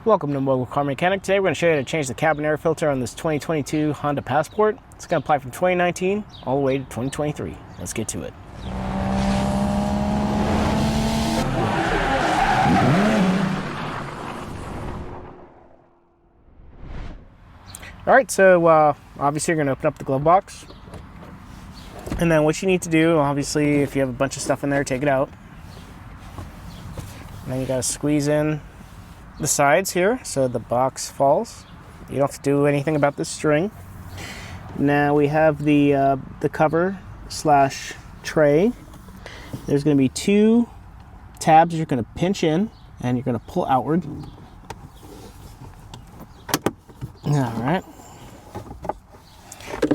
Welcome to Mobile Car Mechanic. Today we're going to show you how to change the cabin air filter on this 2022 Honda Passport. It's going to apply from 2019 all the way to 2023. Let's get to it. Alright, so obviously you're going to open up the glove box. And then what you need to do, obviously if you have a bunch of stuff in there, take it out. And then you got to squeeze in the sides here so the box falls. You don't have to do anything about this string. Now we have the cover slash tray. There's going to be two tabs you're going to pinch in and you're going to pull outward. Alright.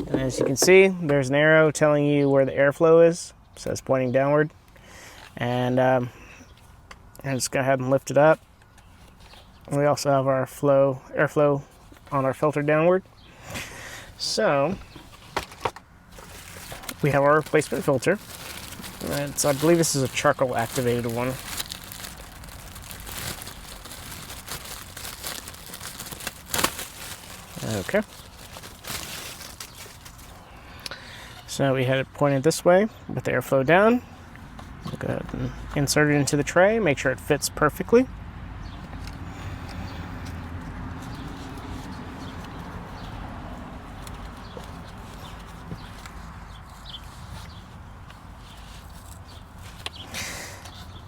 And as you can see, there's an arrow telling you where the airflow is. So it's pointing downward. And I'm just go ahead and lift it up. We also have our airflow on our filter downward. So we have our replacement filter. I believe this is a charcoal activated one. Okay. So we had it pointed this way with the airflow down. We'll go ahead and insert it into the tray, make sure it fits perfectly.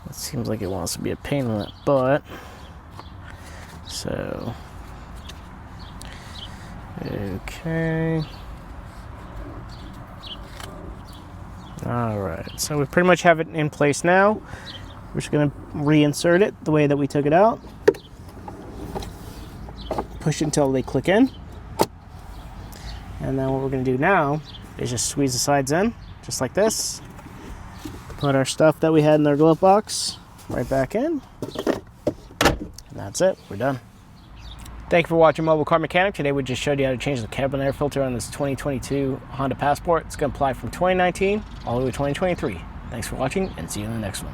It seems like it wants to be a pain in the butt. So, okay. Alright, so we pretty much have it in place now. We're just going to reinsert it the way that we took it out. Push it until they click in. And then what we're going to do now is just squeeze the sides in, just like this. Put our stuff that we had in our glove box right back in. And that's it, we're done. Thank you for watching Mobile Car Mechanic. Today we just showed you how to change the cabin air filter on this 2022 Honda Passport. It's going to apply from 2019 all the way to 2023. Thanks for watching and see you in the next one.